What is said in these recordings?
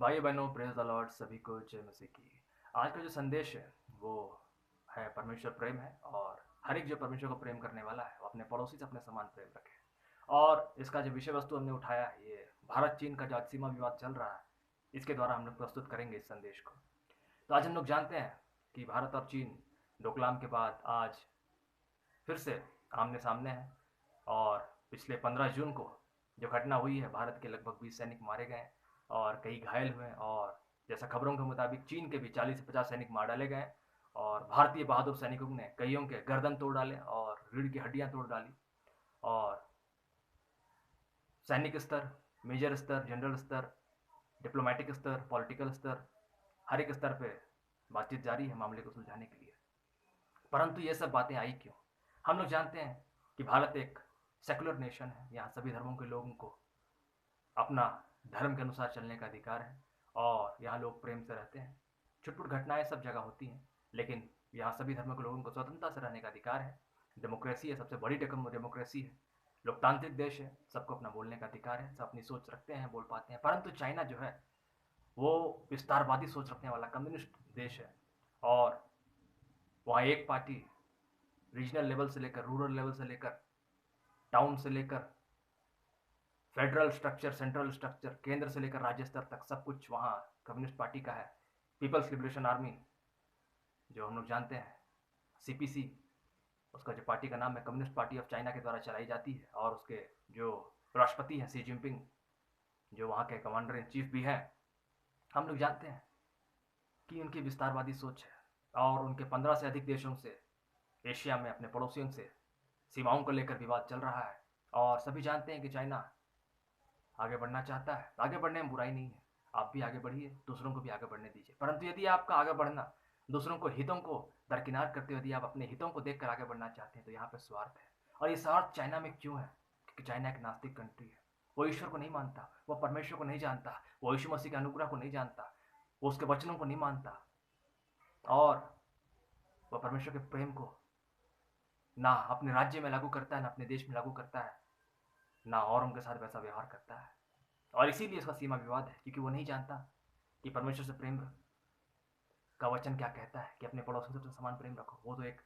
भाई बहनों, praise the Lord, सभी को जय मसीह की। आज का जो संदेश है वो है परमेश्वर प्रेम है, और हर एक जो परमेश्वर को प्रेम करने वाला है वो अपने पड़ोसी से अपने समान प्रेम रखे। और इसका जो विषय वस्तु हमने उठाया है, ये भारत चीन का जो आज सीमा विवाद चल रहा है, इसके द्वारा हम लोग प्रस्तुत करेंगे इस संदेश को। तो आज हम लोग जानते हैं कि भारत और चीन डोकलाम के बाद आज फिर से आमने सामने हैं। और पिछले 15 जून को जो घटना हुई है, भारत के लगभग 20 सैनिक मारे गए और कई घायल हुए, और जैसा खबरों के मुताबिक चीन के भी 40 से 50 सैनिक मार डाले गए। और भारतीय बहादुर सैनिकों ने कईयों के गर्दन तोड़ डाले और रीढ़ की हड्डियां तोड़ डाली। और सैनिक स्तर, मेजर स्तर, जनरल स्तर, डिप्लोमेटिक स्तर, पॉलिटिकल स्तर, हर एक स्तर पे बातचीत जारी है मामले को सुलझाने के लिए। परंतु ये सब बातें आई क्यों? हम लोग जानते हैं कि भारत एक सेकुलर नेशन है। यहाँ सभी धर्मों के लोगों को अपना धर्म के अनुसार चलने का अधिकार है, और यहाँ लोग प्रेम से रहते हैं। छुटपुट घटनाएं सब जगह होती हैं, लेकिन यहाँ सभी धर्मों के लोगों को स्वतंत्रता से रहने का अधिकार है। डेमोक्रेसी है, सबसे बड़ी डेमोक्रेसी है, लोकतांत्रिक देश है, सबको अपना बोलने का अधिकार है, सब अपनी सोच रखते हैं, बोल पाते हैं। परंतु चाइना जो है वो विस्तारवादी सोच रखने वाला कम्युनिस्ट देश है। और वहाँ एक पार्टी रीजनल लेवल से लेकर, रूरल लेवल से लेकर, टाउन से लेकर, फेडरल स्ट्रक्चर, सेंट्रल स्ट्रक्चर, केंद्र से लेकर राज्य स्तर तक सब कुछ वहाँ कम्युनिस्ट पार्टी का है। पीपल्स लिबरेशन आर्मी, जो हम लोग जानते हैं सीपीसी, उसका जो पार्टी का नाम है, कम्युनिस्ट पार्टी ऑफ चाइना के द्वारा चलाई जाती है। और उसके जो राष्ट्रपति हैं शी जिनपिंग, जो वहाँ के कमांडर इन चीफ भी हैं, हम लोग जानते हैं कि उनकी विस्तारवादी सोच है। और उनके 15 से अधिक देशों से, एशिया में अपने पड़ोसियों से सीमाओं को लेकर विवाद चल रहा है। और सभी जानते हैं कि चाइना आगे बढ़ना चाहता है। आगे बढ़ने में बुराई नहीं है, आप भी आगे बढ़िए, दूसरों को भी आगे बढ़ने दीजिए। परंतु यदि आपका आगे बढ़ना दूसरों को हितों को दरकिनार करते हुए, यदि आप अपने हितों को देखकर आगे बढ़ना चाहते हैं, तो यहाँ पे स्वार्थ है। और ये स्वार्थ चाइना में क्यों है? क्योंकि चाइना एक नास्तिक कंट्री है। वो ईश्वर को नहीं मानता, वो परमेश्वर को नहीं जानता, वो यीशु मसीह के अनुग्रह को नहीं जानता, वो उसके वचनों को नहीं मानता, और वह परमेश्वर के प्रेम को ना अपने राज्य में लागू करता है, ना अपने देश में लागू करता है, ना और उनके साथ वैसा व्यवहार करता है। और इसीलिए इसका सीमा विवाद है, क्योंकि वो नहीं जानता कि परमेश्वर से प्रेम का वचन क्या कहता है कि अपने पड़ोसियों से समान प्रेम रखो। वो तो एक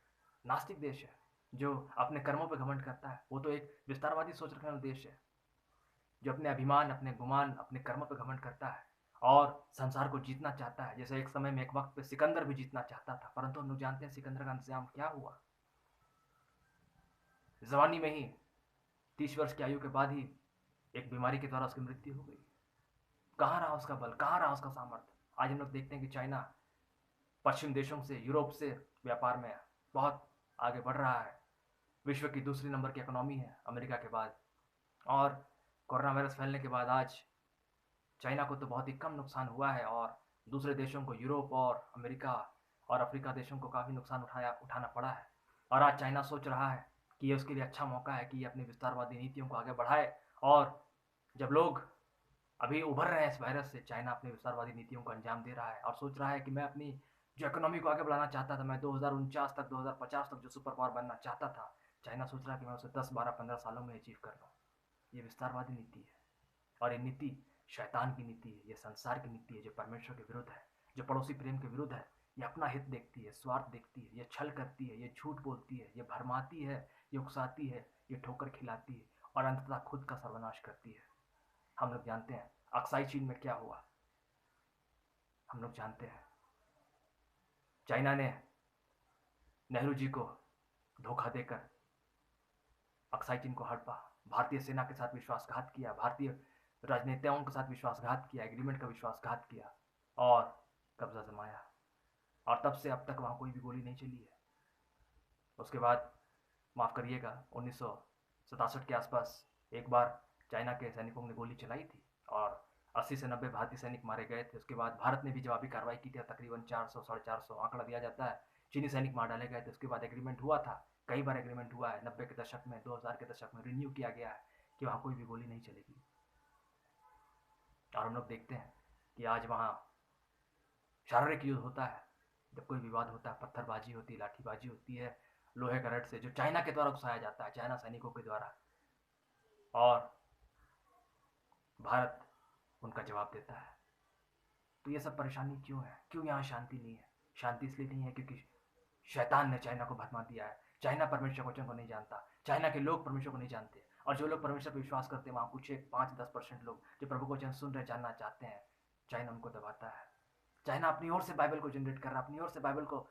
नास्तिक देश है जो अपने कर्मों पर घमंड करता है। वो तो एक विस्तारवादी सोच रखने वाला देश है जो अपने अभिमान, अपने गुमान, अपने कर्मों पर घमंड करता है और संसार को जीतना चाहता है। जैसे एक समय में, एक वक्त पे सिकंदर भी जीतना चाहता था, परंतु हम लोग जानते हैं सिकंदर का अंजाम क्या हुआ। जवानी में ही, 30 वर्ष की आयु के बाद ही एक बीमारी के द्वारा उसकी मृत्यु हो गई। कहाँ रहा उसका बल, कहाँ रहा उसका सामर्थ्य? आज हम लोग देखते हैं कि चाइना पश्चिम देशों से, यूरोप से व्यापार में बहुत आगे बढ़ रहा है। विश्व की दूसरी नंबर की इकोनॉमी है अमेरिका के बाद। और कोरोना वायरस फैलने के बाद आज चाइना को तो बहुत ही कम नुकसान हुआ है, और दूसरे देशों को, यूरोप और अमेरिका और अफ्रीका देशों को काफ़ी नुकसान उठाना पड़ा है। और आज चाइना सोच रहा है कि ये उसके लिए अच्छा मौका है कि ये अपनी विस्तारवादी नीतियों को आगे बढ़ाए। और जब लोग अभी उभर रहे हैं इस वायरस से, चाइना अपनी विस्तारवादी नीतियों को अंजाम दे रहा है और सोच रहा है कि मैं अपनी जो इकोनॉमी को आगे बढ़ाना चाहता था, मैं 2049 तक, 2050 तक जो सुपर पावर बनना चाहता था, चाइना सोच रहा है कि मैं उसे 10, 12, 15 सालों में अचीव कर लूँ। ये विस्तारवादी नीति है, और ये नीति शैतान की नीति है, ये संसार की नीति है जो परमेश्वर के विरुद्ध है, जो पड़ोसी प्रेम के विरुद्ध है। ये अपना हित देखती है, स्वार्थ देखती है, ये छल करती है, ये झूठ बोलती है, ये भरमाती है, ये उकसाती है, ये ठोकर खिलाती है, और अंततः खुद का सर्वनाश करती है। हम लोग जानते हैं अक्साई चीन में क्या हुआ। हम लोग जानते हैं चाइना ने नेहरू जी को धोखा देकर अक्साई चीन को हड़पा, भारतीय सेना के साथ विश्वासघात किया, भारतीय राजनेताओं के साथ विश्वासघात किया, एग्रीमेंट का विश्वासघात किया और कब्जा जमाया। और तब से अब तक वहाँ कोई भी गोली नहीं चली है। उसके बाद, माफ़ करिएगा, 1967 के आसपास एक बार चाइना के सैनिकों ने गोली चलाई थी और 80 से 90 भारतीय सैनिक मारे गए थे। उसके बाद भारत ने भी जवाबी कार्रवाई की थी, तकरीबन 400, 450 आंकड़ा दिया जाता है, चीनी सैनिक मार डाले गए थे। उसके बाद एग्रीमेंट हुआ था, कई बार एग्रीमेंट हुआ है, 90 के दशक में, 2000 के दशक में रिन्यू किया गया है कि वहाँ कोई भी गोली नहीं चलेगी। और हम लोग देखते हैं कि आज वहाँ शारीरिक युद्ध होता है, जब कोई विवाद होता है, पत्थरबाजी होती है, लाठीबाजी होती है, लोहे का रड से, जो चाइना के द्वारा उकसाया जाता है, चाइना सैनिकों के द्वारा, और भारत उनका जवाब देता है। तो ये सब परेशानी क्यों है? क्यों यहाँ शांति नहीं है? शांति इसलिए नहीं है क्योंकि शैतान ने चाइना को भरमा दिया है। चाइना परमेश्वर के वचन को नहीं जानता, चाइना के लोग परमेश्वर को नहीं जानते, और जो लोग परमेश्वर पर विश्वास करते हैं वहाँ कुछ एक 5-10% लोग जो प्रभु को वचन सुन रहे, जानना चाहते हैं, चाइना उनको दबाता है। चाइना अपनी ओर से बाइबल को जनरेट कर रहा है, अपनी ओर से बाइबल को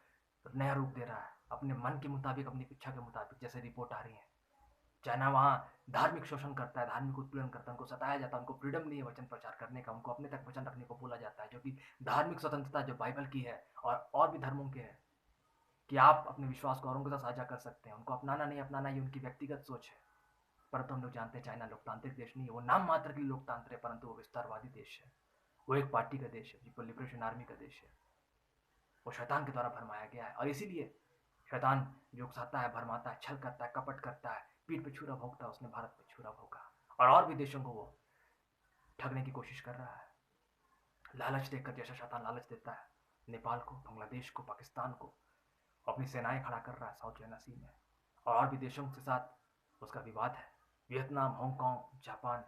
नया रूप दे रहा है, अपने मन के मुताबिक, अपनी इच्छा के मुताबिक, जैसे रिपोर्ट आ रही है। चाइना वहाँ धार्मिक शोषण करता है, धार्मिक उत्पीड़न करता है, उनको सताया जाता है, उनको फ्रीडम नहीं है वचन प्रचार करने का, उनको अपने तक वचन रखने को बोला जाता है, जो कि धार्मिक स्वतंत्रता जो बाइबल की है और भी धर्मों के है, कि आप अपने विश्वास को औरों के साथ साझा कर सकते हैं। उनको अपनाना नहीं अपनाना ये उनकी व्यक्तिगत सोच है। परंतु हम लोग जानते हैं चाइना लोकतांत्रिक देश नहीं है, वो नाम मात्र के लिए लोकतंत्र है, परंतु वो विस्तारवादी देश है, वो एक पार्टी का देश है, पीपल लिबरेशन आर्मी का देश है। वो शैतान के द्वारा भरमाया गया है, और इसीलिए शैतान जो उकसाता है, भरमाता है, छल करता है, कपट करता है, पीठ पे छुरा भोगता है, उसने भारत पे छुरा भोगा, और भी देशों को वो ठगने की कोशिश कर रहा है, लालच देकर, जैसा शैतान लालच देता है नेपाल को, बांग्लादेश को, पाकिस्तान को, अपनी सेनाएं खड़ा कर रहा है साउथ चाइना सी में, और भी देशों के साथ उसका विवाद है, वियतनाम, हांगकांग, जापान,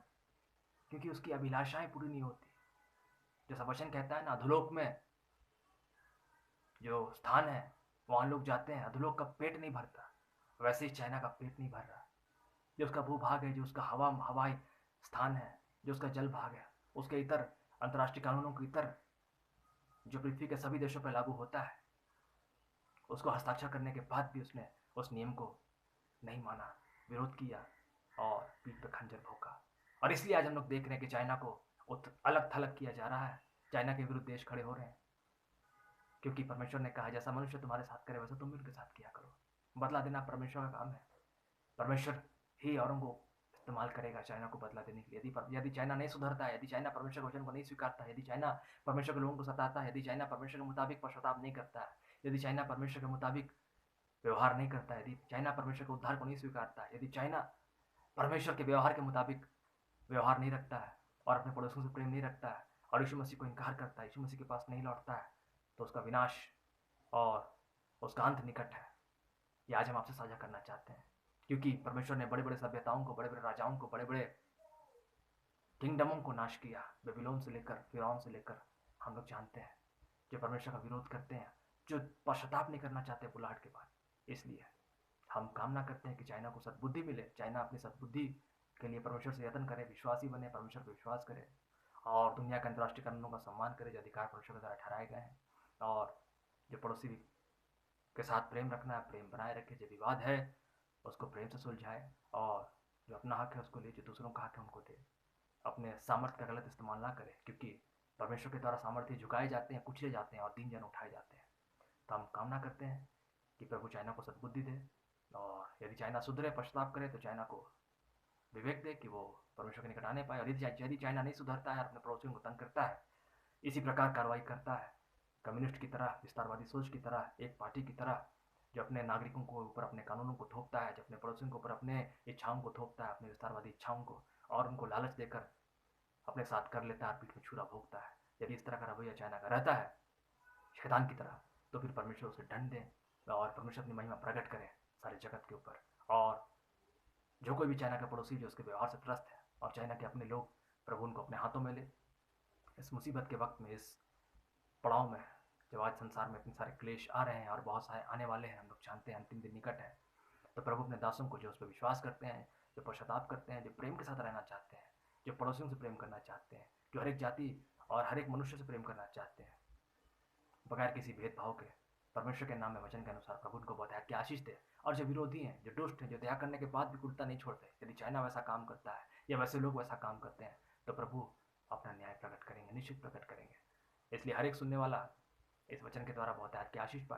क्योंकि उसकी अभिलाषाएं पूरी नहीं होती। जैसा वचन कहता है ना, अधोलोक में जो स्थान है वहां लोग जाते हैं, अधोलोक का पेट नहीं भरता, वैसे ही चाइना का पेट नहीं भर रहा। जो उसका भूभाग है, जो उसका हवाई स्थान है, जो उसका जल भाग है, उसके इतर अंतर्राष्ट्रीय कानूनों के इतर जो पृथ्वी के सभी देशों पर लागू होता है, उसको हस्ताक्षर करने के बाद भी उसने उस नियम को नहीं माना, विरोध किया और पीठ पे खंजर भोंका। और इसलिए आज हम लोग देख रहे हैं कि चाइना को अलग थलग किया जा रहा है, चाइना के विरुद्ध देश खड़े हो रहे हैं, क्योंकि परमेश्वर ने कहा जैसा मनुष्य तुम्हारे साथ करे वैसा तुम भी उनके साथ किया करो। बदला देना परमेश्वर का काम है, परमेश्वर ही औरों को इस्तेमाल करेगा चाइना को बदला देने के लिए। यदि चाइना नहीं सुधरता है, यदि चाइना परमेश्वर के वचन को नहीं स्वीकारता है, यदि चाइना परमेश्वर के लोगों को सताता है, यदि चाइना परमेश्वर के मुताबिक पश्चाताप नहीं करता है, यदि चाइना परमेश्वर के मुताबिक व्यवहार नहीं करता है, यदि चाइना परमेश्वर के उद्धार को नहीं स्वीकारता है, यदि चाइना परमेश्वर के व्यवहार के मुताबिक व्यवहार नहीं रखता है और अपने पड़ोसियों से प्रेम नहीं रखता है और यीशु मसीह को इनकार करता है, यीशु मसीह के पास नहीं लौटता है, तो उसका विनाश और उसका अंत निकट है। ये आज हम आपसे साझा करना चाहते हैं, क्योंकि परमेश्वर ने बड़े बड़े सभ्यताओं को, बड़े बड़े राजाओं को, बड़े बड़े किंगडमों को नाश किया, बेबीलोन से लेकर फिरौन से लेकर, हम लोग जानते हैं, जो परमेश्वर का विरोध करते हैं, जो पश्चाताप नहीं करना चाहते बुलाहट के बाद। इसलिए हम कामना करते हैं कि चाइना को सद्बुद्धि मिले, चाइना अपनी सद्बुद्धि के लिए परमेश्वर से यत्न करे, विश्वासी बने, परमेश्वर पर विश्वास करे और दुनिया के अंतर्राष्ट्रीय कानूनों का सम्मान करे जो अधिकार परमेश्वर के द्वारा ठहराए गए हैं, और जो पड़ोसी के साथ प्रेम रखना है प्रेम बनाए रखे, जो विवाद है उसको प्रेम से सुलझाए, और जो अपना हक है उसको ले, जो दूसरों का हक है उनको दे, अपने सामर्थ्य का गलत इस्तेमाल ना करे, क्योंकि परमेश्वर के द्वारा सामर्थ्य झुकाए जाते हैं, कुचले जाते हैं और दीन जन उठाए जाते हैं। तो हम कामना करते हैं कि प्रभु चाइना को सद्बुद्धि दे, और यदि चाइना सुधरे, पश्चाताप करे, तो चाइना को विवेक दे कि वो परमेश्वर के निकट आने पाए। और यदि चाइना नहीं सुधरता है, अपने पड़ोसियों को तंग करता है, इसी प्रकार कार्रवाई करता है, कम्युनिस्ट की तरह, विस्तारवादी सोच की तरह, एक पार्टी की तरह, जो अपने नागरिकों को ऊपर अपने कानूनों को थोपता है, जो अपने पड़ोसियों के ऊपर अपने इच्छाओं को थोपता है, अपने विस्तारवादी इच्छाओं को, और उनको लालच देकर अपने साथ कर लेता है, पीठ में छुरा भोगता है, यदि इस तरह का रवैया चाइना का रहता है शैतान की तरह, तो फिर परमेश्वर उसे दंड दे और परमेश्वर अपनी महिमा प्रकट करे सारे जगत के ऊपर। और जो कोई भी चाइना का पड़ोसी जो उसके व्यवहार से त्रस्त है, और चाइना के अपने लोग, प्रभु उनको अपने हाथों में ले। इस मुसीबत के वक्त में, इस पड़ाव में, जब आज संसार में इतने सारे क्लेश आ रहे हैं और बहुत सारे आने वाले हैं, हम लोग जानते हैं अंतिम दिन निकट है, तो प्रभु अपने दासों को, जो उस पर विश्वास करते हैं, जो पश्चाताप करते हैं, जो प्रेम के साथ रहना चाहते हैं, जो पड़ोसियों से प्रेम करना चाहते हैं, जो हर एक जाति और हर एक मनुष्य से प्रेम करना चाहते हैं बगैर किसी भेदभाव के, परमेश्वर के नाम में वचन के अनुसार प्रभु उनको बहुत की आशीष दे। और जो विरोधी हैं, जो दुष्ट हैं, जो दया करने के बाद भी कुर्ता नहीं छोड़ते, यदि चाइना वैसा काम करता है या वैसे लोग वैसा काम करते हैं, तो प्रभु अपना न्याय प्रकट करेंगे, निश्चित प्रकट करेंगे। इसलिए हर एक सुनने वाला इस वचन के द्वारा बहुत की आशीष पाए।